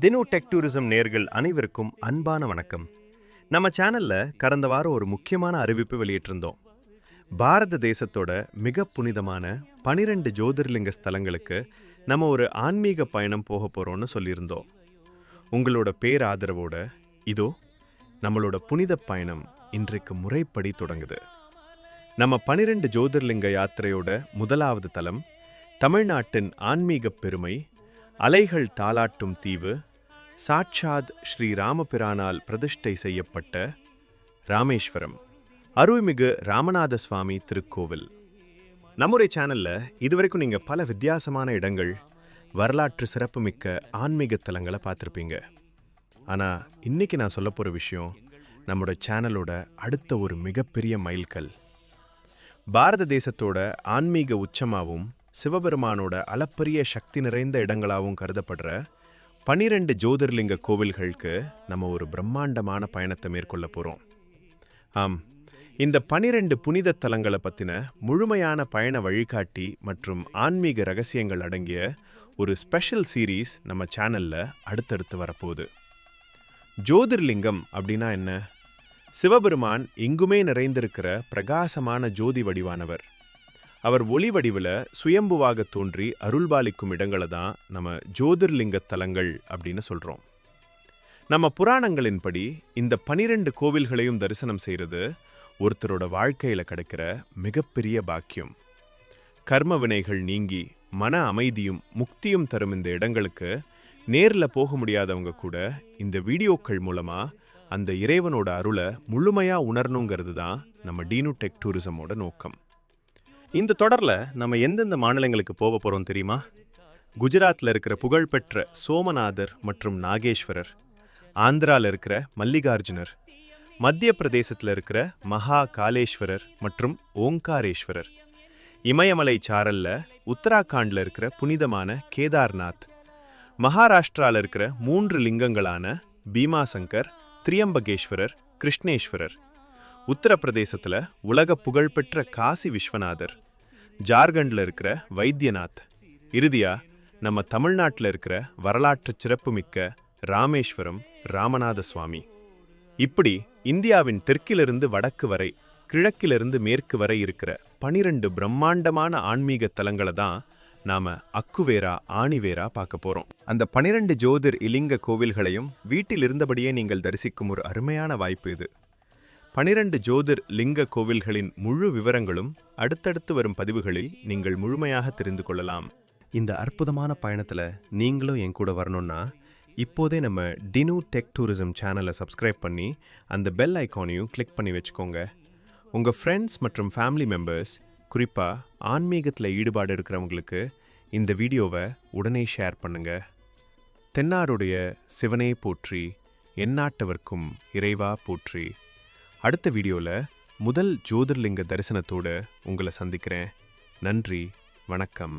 தினு tech tourism நேர்கள் அனைவருக்கும் அன்பான வணக்கம். நம்ம சேனல்ல கடந்த வாரம் ஒரு முக்கியமான அறிவிப்பு வெளியிட்டிருந்தோம். பாரத தேசத்தோட மிக புனிதமான 12 ஜோதிர்லிங்க ஸ்தலங்களுக்கு நம்ம ஒரு ஆன்மீக பயணம் போக போறோம்னு சொல்லியிருந்தோம். உங்களோட பேராதரவோட இதோ நம்மளோட புனித பயணம் இன்றைக்கு முறைப்படி தொடங்குது. நம்ம 12 ஜோதிர்லிங்க யாத்திரையோட முதலாவது தலம் தமிழ்நாட்டின் ஆன்மீக பெருமை, அலைகள் தாலாட்டும் தீவு, சாட்சாத் ஸ்ரீ ராமபிரானால் பிரதிஷ்டை செய்யப்பட்ட ராமேஸ்வரம், அருள்மிகு ராமநாத சுவாமி திருக்கோவில். நம்முடைய சேனல்ல இதுவரைக்கும் நீங்க பல வித்தியாசமான இடங்கள், வரலாற்று சிறப்புமிக்க ஆன்மீக தலங்களை பார்த்துருப்பீங்க. ஆனா இன்னைக்கு நான் சொல்ல போற விஷயம் நம்முடைய சேனலோட அடுத்த ஒரு மிகப்பெரிய மைல்கல். பாரத தேசத்தோட ஆன்மீக உச்சமாவும் சிவபெருமானோட அளப்பரிய சக்தி நிறைந்த இடங்களாகவும் கருதப்படுற 12 ஜோதிர்லிங்க கோவில்களுக்கு நம்ம ஒரு பிரம்மாண்டமான பயணத்தை மேற்கொள்ள போகிறோம். ஆம், இந்த 12 புனித தலங்களை பற்றின முழுமையான பயண வழிகாட்டி மற்றும் ஆன்மீக ரகசியங்கள் அடங்கிய ஒரு ஸ்பெஷல் சீரீஸ் நம்ம சேனலில் அடுத்தடுத்து வரப்போகுது. ஜோதிர்லிங்கம் அப்படின்னா என்ன? சிவபெருமான் எங்குமே நிறைந்திருக்கிற பிரகாசமான ஜோதி வடிவானவர். அவர் ஒளி வடிவில் சுயம்புவாக தோன்றி அருள்பாலிக்கும் இடங்களை தான் நம்ம ஜோதிர்லிங்க தலங்கள் அப்படின்னு சொல்கிறோம். நம்ம புராணங்களின்படி இந்த 12 கோவில்களையும் தரிசனம் செய்கிறது ஒருத்தரோட வாழ்க்கையில் கிடைக்கிற மிகப்பெரிய பாக்கியம். கர்ம வினைகள் நீங்கி மன அமைதியும் முக்தியும் தரும் இந்த இடங்களுக்கு நேரில் போக முடியாதவங்க கூட இந்த வீடியோக்கள் மூலமாக அந்த இறைவனோட அருளை முழுமையாக உணரணுங்கிறது தான் நம்ம டினு டெக் டூரிசமோட நோக்கம். இந்த தொடரில் நம்ம எந்தெந்த மாநிலங்களுக்கு போக போகிறோம் தெரியுமா? குஜராத்தில் இருக்கிற புகழ்பெற்ற சோமநாதர் மற்றும் நாகேஸ்வரர், ஆந்திராவில் இருக்கிற மல்லிகார்ஜுனர், மத்திய பிரதேசத்தில் இருக்கிற மகா காலேஸ்வரர் மற்றும் ஓங்காரேஸ்வரர், இமயமலை சாரல்ல உத்தராகண்டில் இருக்கிற புனிதமான கேதார்நாத், மகாராஷ்டிராவில் இருக்கிற 3 லிங்கங்களான பீமாசங்கர், திரியம்பகேஸ்வரர், கிருஷ்ணேஸ்வரர், உத்தரப்பிரதேசத்தில் உலக புகழ்பெற்ற காசி விஸ்வநாதர், ஜார்க்கண்டில் இருக்கிற வைத்தியநாத், இறுதியா நம்ம தமிழ்நாட்டில் இருக்கிற வரலாற்று சிறப்புமிக்க ராமேஸ்வரம் ராமநாத சுவாமி. இப்படி இந்தியாவின் தெற்கிலிருந்து வடக்கு வரை, கிழக்கிலிருந்து மேற்கு வரை இருக்கிற 12 பிரம்மாண்டமான ஆன்மீக தலங்களை தான் நாம அக்குவேரா ஆணிவேரா பார்க்க போறோம். அந்த 12 ஜோதிர் இலிங்க கோவில்களையும் வீட்டில் இருந்தபடியே நீங்கள் தரிசிக்கும் ஒரு அருமையான வாய்ப்பு இது. 12 ஜோதிர் லிங்க கோவில்களின் முழு விவரங்களும் அடுத்தடுத்து வரும் பதிவுகளில் நீங்கள் முழுமையாக தெரிந்து கொள்ளலாம். இந்த அற்புதமான பயணத்தில் நீங்களும் என் கூட வரணும்னா இப்போதே நம்ம டினு டெக் டூரிசம் சேனலை சப்ஸ்கிரைப் பண்ணி அந்த பெல் ஐக்கானையும் கிளிக் பண்ணி வச்சுக்கோங்க. உங்கள் ஃப்ரெண்ட்ஸ் மற்றும் ஃபேமிலி மெம்பர்ஸ், குறிப்பாக ஆன்மீகத்தில் ஈடுபாடு இருக்கிறவங்களுக்கு இந்த வீடியோவை உடனே ஷேர் பண்ணுங்க. தென்னாருடைய சிவனே போற்றி, எந்நாட்டவர்க்கும் இறைவா போற்றி. அடுத்த வீடியோவில் முதல் ஜோதிர்லிங்க தரிசனத்தோடு உங்களை சந்திக்கிறேன். நன்றி, வணக்கம்.